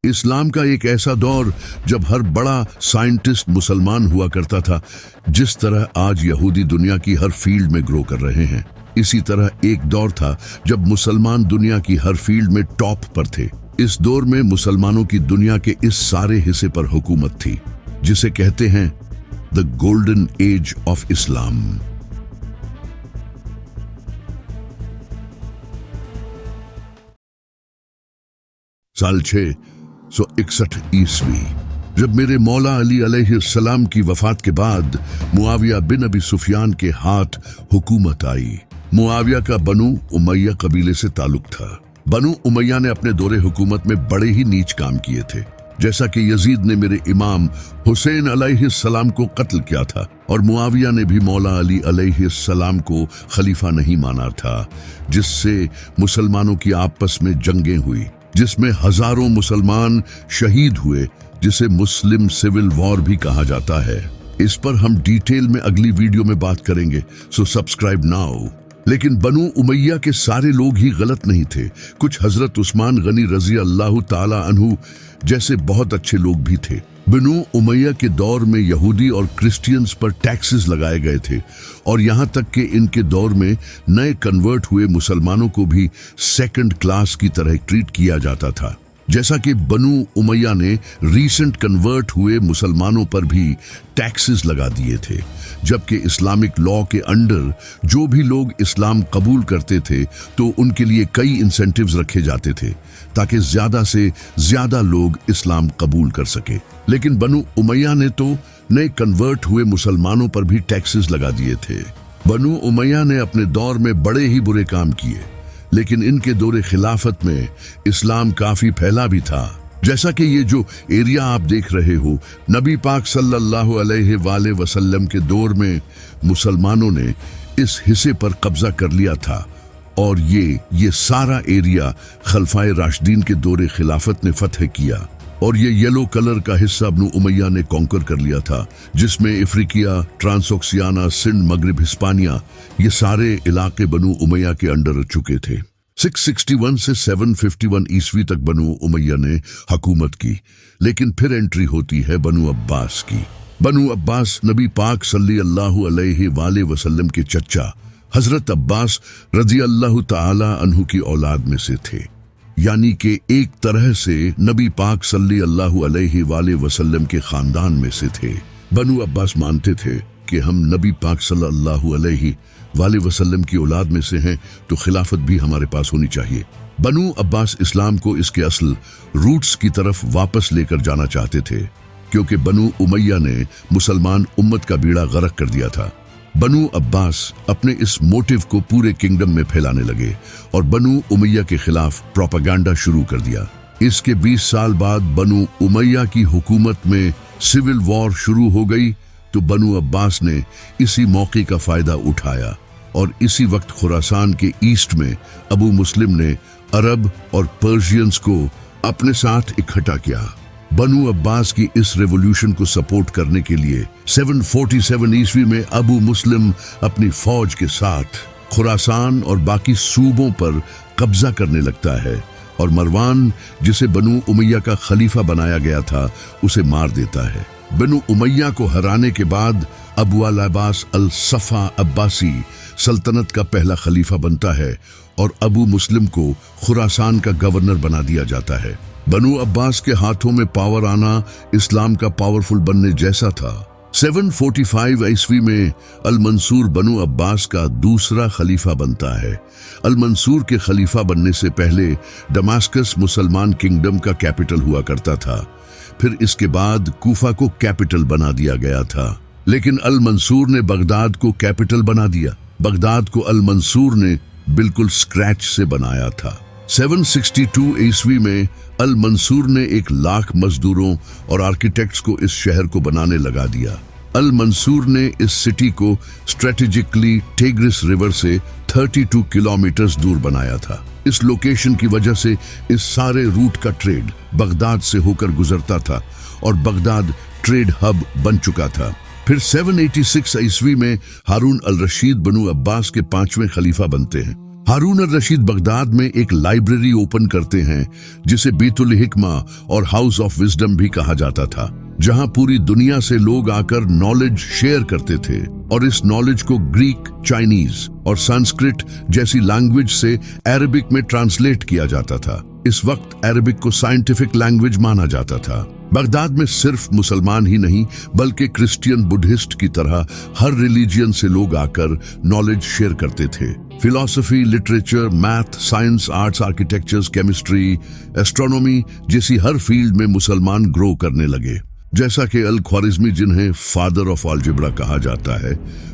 इस्लाम का एक ऐसा दौर जब हर बड़ा साइंटिस्ट मुसलमान हुआ करता था। जिस तरह आज यहूदी दुनिया की हर फील्ड में ग्रो कर रहे हैं, इसी तरह एक दौर था जब मुसलमान दुनिया की हर फील्ड में टॉप पर थे। इस दौर में मुसलमानों की दुनिया के इस सारे हिस्से पर हुकूमत थी जिसे कहते हैं the golden age of Islam. साल 661 ईस्वी, जब मेरे मौला अली अलैहिस्सलाम की वफात के बाद मुआविया बिन अबी सुफियान के हाथ हुकूमत आई। मुआविया का बनु उमैया कबीले से ताल्लुक था। बनु उमैया ने अपने दौरे हुकूमत में बड़े ही नीच काम किए थे, जैसा कि यजीद ने मेरे इमाम हुसैन अलैहिस्सलाम को कत्ल किया था और मुआविया ने भी मौला अली अलैहिस्सलाम को खलीफा नहीं माना था, जिससे मुसलमानों की आपस में जंगें हुई, जिसमें हजारों मुसलमान शहीद हुए, जिसे मुस्लिम सिविल वॉर भी कहा जाता है। इस पर हम डिटेल में अगली वीडियो में बात करेंगे, सो सब्सक्राइब नाउ। लेकिन बनु उमैया के सारे लोग ही गलत नहीं थे। कुछ हजरत उस्मान गनी रजी अल्लाह ताला अन्हु जैसे बहुत अच्छे लोग भी थे। बनु उमैया के दौर में यहूदी और क्रिश्चियंस पर टैक्सेस लगाए गए थे और यहाँ तक कि इनके दौर में नए कन्वर्ट हुए मुसलमानों को भी सेकंड क्लास की तरह ट्रीट किया जाता था। जैसा कि बनु उमैया ने रीसेंट कन्वर्ट हुए मुसलमानों पर भी टैक्सेस लगा दिए थे, जबकि इस्लामिक लॉ के अंडर जो भी लोग इस्लाम कबूल करते थे तो उनके लिए कई इंसेंटिव्स रखे जाते थे ताकि ज्यादा से ज्यादा लोग इस्लाम कबूल कर सके। लेकिन बनु उमैया ने तो नए कन्वर्ट हुए मुसलमानों पर भी टैक्सेस लगा दिए थे। बनु उमैया ने अपने दौर में बड़े ही बुरे काम किए, लेकिन इनके दौरे खिलाफत में इस्लाम काफी फैला भी था। जैसा कि ये जो एरिया आप देख रहे हो, नबी पाक सल्लल्लाहु अलैहि वसल्लम के दौर में मुसलमानों ने इस हिस्से पर कब्जा कर लिया था और ये सारा एरिया खलफाए राशिदीन के दौरे खिलाफत ने फतह किया और ये येलो कलर का हिस्सा बनु उमैया ने कॉन्कर कर लिया था, जिसमें अफ्रीकिया, ट्रांसोक्सियाना, सिंध, मगरिब, हिस्पानिया, ये सारे इलाके बनु उमैया के अंडर चुके थे। 661 से 751 ईस्वी तक बनु उमैया ने हुकूमत की, लेकिन फिर एंट्री होती है बनु अब्बास की। बनु अब्बास नबी पाक सल्लल्लाहु अलैहि वसल्लम के चचा हजरत अब्बास रजी अल्लाह ताला अन्हु की औलाद में से थे, यानी कि एक तरह से नबी पाक सल्लल्लाहु अलैहि वसल्लम के खानदान में से थे। बनु अब्बास मानते थे कि हम नबी पाक सल्लल्लाहु अलैहि वसल्लम की औलाद में से हैं, तो खिलाफत भी हमारे पास होनी चाहिए। बनु अब्बास इस्लाम को इसके असल रूट्स की तरफ वापस लेकर जाना चाहते थे, क्योंकि बनु उमैया ने मुसलमान उम्मत का बीड़ा गर्क कर दिया था। बनु अब्बास अपने इस मोटिव को पूरे किंगडम में फैलाने लगे और बनु उमैया के खिलाफ प्रोपेगेंडा शुरू कर दिया। इसके 20 साल बाद बनु उमैया की हुकूमत में सिविल वॉर शुरू हो गई, तो बनु अब्बास ने इसी मौके का फायदा उठाया और इसी वक्त खुरासान के ईस्ट में अबू मुस्लिम ने अरब और पर्शियंस को अपने साथ इकट्ठा किया। बनु अब्बास की इस रेवोल्यूशन को सपोर्ट करने के लिए 747 ईस्वी में अबू मुस्लिम अपनी फौज के साथ खुरासान और बाकी सूबों पर कब्जा करने लगता है और मरवान, जिसे बनु उमैया का खलीफा बनाया गया था, उसे मार देता है। बनु उमैया को हराने के बाद अबू अल अब्बास अल सफा अब्बासी सल्तनत का पहला खलीफा बनता है और अबू मुस्लिम को खुरासान का गवर्नर बना दिया जाता है। बनु अब्बास के हाथों में पावर आना इस्लाम का पावरफुल बनने जैसा था। 745 ईस्वी में अल मंसूर बनु अब्बास का दूसरा खलीफा बनता है। अल मंसूर के खलीफा बनने से पहले दमास्कस मुसलमान किंगडम का कैपिटल हुआ करता था, फिर इसके बाद कूफा को कैपिटल बना दिया गया था, लेकिन अल मंसूर ने बगदाद को कैपिटल बना दिया। बगदाद को अल मंसूर ने बिल्कुल स्क्रैच से बनाया था। 762 ईस्वी में अल मंसूर ने 1 लाख मजदूरों और आर्किटेक्ट्स को इस शहर को बनाने लगा दिया। अल मंसूर ने इस सिटी को स्ट्रेटेजिकली टिग्रिस रिवर से 32 किलोमीटर दूर बनाया था। इस लोकेशन की वजह से इस सारे रूट का ट्रेड बगदाद से होकर गुजरता था और बगदाद ट्रेड हब बन चुका था। फिर 786 ईस्वी में हारून अल रशीद बनु अब्बास के 5वें खलीफा बनते हैं। हारून अल रशीद बगदाद में एक लाइब्रेरी ओपन करते हैं जिसे बीतुल हिकमा और हाउस ऑफ विजडम भी कहा जाता था, जहां पूरी दुनिया से लोग आकर नॉलेज शेयर करते थे और इस नॉलेज को ग्रीक, चाइनीज और संस्कृत जैसी लैंग्वेज से अरबिक में ट्रांसलेट किया जाता था। इस वक्त अरबिक को साइंटिफिक लैंग्वेज माना जाता था। बगदाद में सिर्फ मुसलमान ही नहीं बल्कि क्रिश्चियन, बुद्धिस्ट की तरह हर रिलीजियन से लोग आकर नॉलेज शेयर करते थे। Philosophy, literature, math, science, arts, architectures, chemistry, astronomy जैसी हर फील्ड में मुसलमान ग्रो करने लगे। जैसा कि अल ख्वारिज़मी, जिन्हें फादर ऑफ अलजेब्रा कहा जाता है,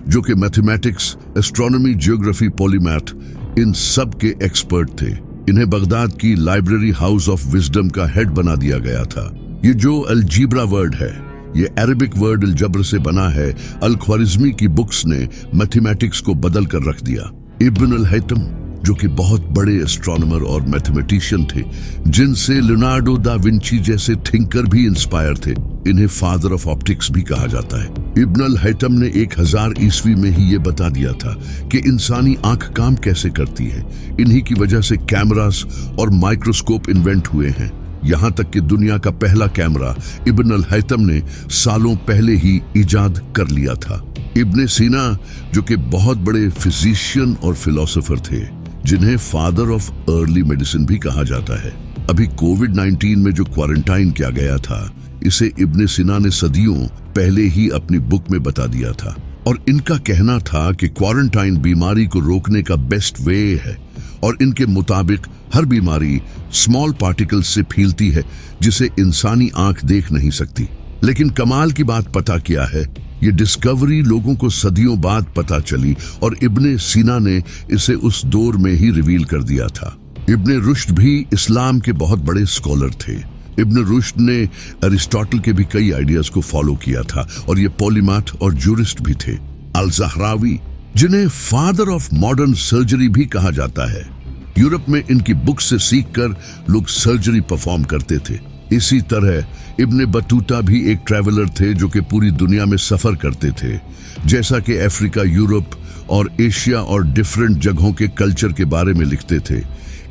जो कि मैथमेटिक्स, एस्ट्रोनॉमी, ज्योग्राफी, पॉलीमैथ इन सब के एक्सपर्ट थे, इन्हें बगदाद की लाइब्रेरी हाउस ऑफ विजडम का हेड बना दिया गया था। ये जो अलजीब्रा वर्ड है, ये अरबिक वर्ड अलजब्र से बना है। अल ख्वारिज़मी की बुक्स ने मैथमेटिक्स को बदल कर रख दिया। इब्न अल हैतम, जो कि बहुत बड़े एस्ट्रोनॉमर और मैथमेटिशियन थे, जिनसे लियोनार्डो दा विंची जैसे थिंकर भी इंस्पायर थे, इन्हें फादर ऑफ ऑप्टिक्स भी कहा जाता है। इब्न अल हैतम ने 1000 ईस्वी में ही ये बता दिया था कि इंसानी आंख काम कैसे करती है। इन्हीं की वजह से कैमरास और माइक्रोस्कोप इन्वेंट हुए हैं। यहाँ तक कि दुनिया का पहला कैमरा इब्न अल हैतम ने सालों पहले ही इजाद कर लिया था। इब्ने सीना, जो कि बहुत बड़े फिजिशियन और फिलोसोफर थे, जिन्हें फादर ऑफ अर्ली मेडिसिन भी कहा जाता है। अभी कोविड-19 में जो क्वारंटाइन किया गया था, इसे इब्ने सीना ने सदियों पहले ही अपनी बुक में बता दिया था और इनका कहना था कि क्वारंटाइन बीमारी को रोकने का बेस्ट वे है और इनके मुताबिक हर बीमारी स्मॉल पार्टिकल्स से फैलती है जिसे इंसानी आंख देख नहीं सकती। लेकिन कमाल की बात पता क्या है, ये डिस्कवरी लोगों को सदियों बाद पता चली और इब्ने सीना ने इसे उस दौर में ही रिवील कर दिया था। इब्ने रुश्द भी इस्लाम के बहुत बड़े स्कॉलर थे। इब्ने रुश्द ने अरिस्टोटल के भी कई आइडियाज को फॉलो किया था और ये पॉलीमैथ और जूरिस्ट भी थे। अल ज़हरावी, जिन्हें फादर ऑफ मॉडर्न सर्जरी भी कहा जाता है, यूरोप में इनकी बुक से सीखकर लोग सर्जरी परफॉर्म करते थे। इसी तरह इब्ने बतूता भी एक ट्रैवलर थे जो कि पूरी दुनिया में सफर करते थे, जैसा कि अफ्रीका, यूरोप और एशिया और डिफरेंट जगहों के कल्चर के बारे में लिखते थे।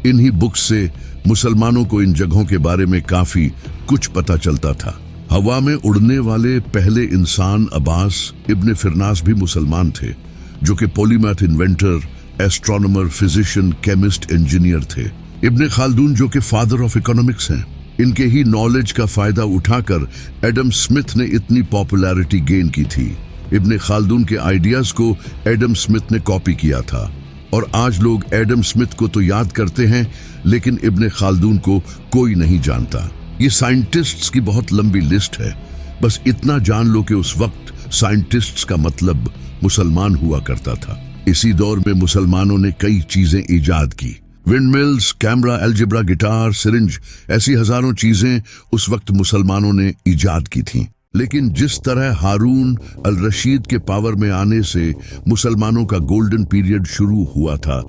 इन्हीं बुक से मुसलमानों को इन जगहों के बारे में काफी कुछ पता चलता था। हवा में उड़ने वाले पहले इंसान अब्बास इब्ने फिरनास भी मुसलमान थे, जो कि polymath inventor, astronomer, physician, chemist, engineer थे। इब्ने खालदून, जो कि फादर ऑफ इकोनॉमिक्स हैं, इनके ही नॉलेज का फायदा उठाकर एडम स्मिथ ने इतनी पॉपुलैरिटी गेन की थी। इब्ने खालदून के आइडियाज को एडम स्मिथ ने कॉपी किया था और आज लोग एडम स्मिथ को तो याद करते हैं, लेकिन इब्ने खालदून को कोई नहीं जानता। ये साइंटिस्ट्स की बहुत लंबी लिस्ट है। बस इतना जान लो कि उस वक्त साइंटिस्ट्स का मतलब मुसलमान हुआ करता था। इसी दौर में मुसलमानों ने कई चीजें इजाद की। Windmills, camera, algebra, guitar, syringe, ऐसी हजारों चीजें उस वक्त मुसलमानों ने इजाद की थीं। लेकिन जिस तरह हारून अल रशीद के पावर में आने से मुसलमानों का गोल्डन पीरियड शुरू हुआ था,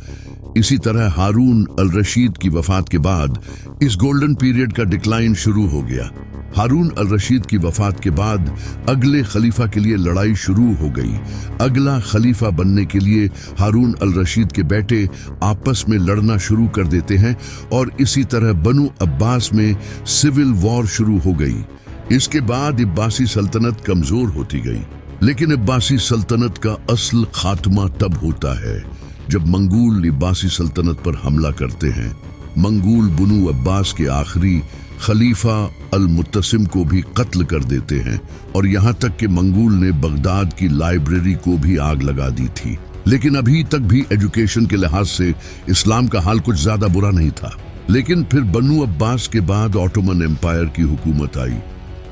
इसी तरह हारून अल रशीद की वफात के बाद इस गोल्डन पीरियड का डिक्लाइन शुरू हो गया। हारून अल रशीद की वफात के बाद अगले खलीफा के लिए लड़ाई शुरू हो गई। अगला खलीफा बनने के लिए हारून अल रशीद के बेटे आपस में लड़ना शुरू कर देते हैं और इसी तरह बनु अब्बास में सिविल वॉर शुरू हो गई। इसके बाद इब्बासी सल्तनत कमजोर होती गई, लेकिन इब्बासी सल्तनत का असल खात्मा तब होता है जब मंगूल इब्बासी सल्तनत पर हमला करते हैं। मंगूल बनु अब्बास के आखिरी खलीफा अल मुत्तसिम को भी कत्ल कर देते हैं और यहाँ तक कि मंगूल ने बगदाद की लाइब्रेरी को भी आग लगा दी थी। लेकिन अभी तक भी एजुकेशन के लिहाज से इस्लाम का हाल कुछ ज्यादा बुरा नहीं था। लेकिन फिर बनु अब्बास के बाद ऑटोमन एम्पायर की हुकूमत आई।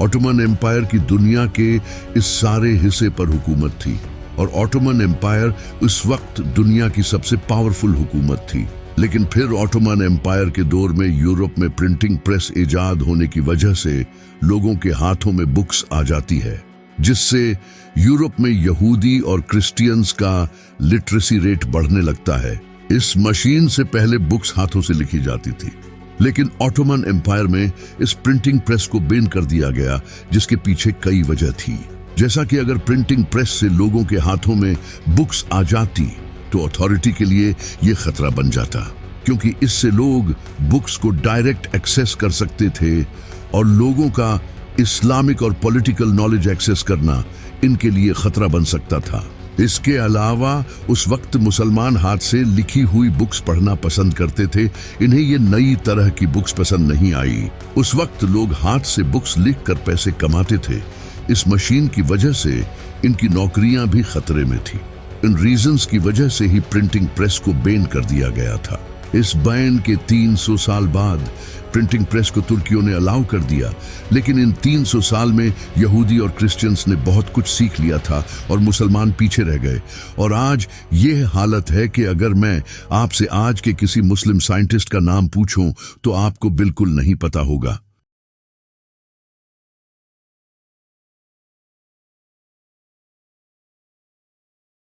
ऑटोमन एम्पायर की दुनिया के इस सारे हिस्से पर हुकूमत थी और ऑटोमन एम्पायर उस वक्त दुनिया की सबसे पावरफुल हुकूमत थी। लेकिन फिर ऑटोमन एम्पायर के दौर में यूरोप में प्रिंटिंग प्रेस इजाद होने की वजह से लोगों के हाथों में बुक्स आ जाती है, जिससे यूरोप में यहूदी और क्रिश्चियंस का लिटरेसी रेट बढ़ने लगता है। इस मशीन से पहले बुक्स हाथों से लिखी जाती थी, लेकिन ऑटोमन एम्पायर में इस प्रिंटिंग प्रेस को बैन कर दिया गया, जिसके पीछे कई वजह थी। जैसा कि अगर प्रिंटिंग प्रेस से लोगों के हाथों में बुक्स आ जाती तो अथॉरिटी के लिए ये खतरा बन जाता, क्योंकि इससे लोग बुक्स को डायरेक्ट एक्सेस कर सकते थे और लोगों का इस्लामिक और पॉलिटिकल नॉलेज एक्सेस करना इनके लिए खतरा बन सकता था। इसके अलावा उस वक्त मुसलमान हाथ से लिखी हुई बुक्स पढ़ना पसंद करते थे। इन्हें ये नई तरह की बुक्स पसंद नहीं आई। उस वक्त लोग हाथ से बुक्स लिखकर पैसे कमाते थे। इस मशीन की वजह से इनकी नौकरियां भी खतरे में थी। इन रीजंस की वजह से ही प्रिंटिंग प्रेस को बैन कर दिया गया था। इस बैन के 300 साल बाद प्रिंटिंग प्रेस को तुर्कियों ने अलाउ कर दिया, लेकिन इन 300 साल में यहूदी और क्रिश्चियंस ने बहुत कुछ सीख लिया था और मुसलमान पीछे रह गए। और आज ये हालत है कि अगर मैं आपसे आज के किसी मुस्लिम साइंटिस्ट का नाम पूछूं तो आपको बिल्कुल नहीं पता होगा।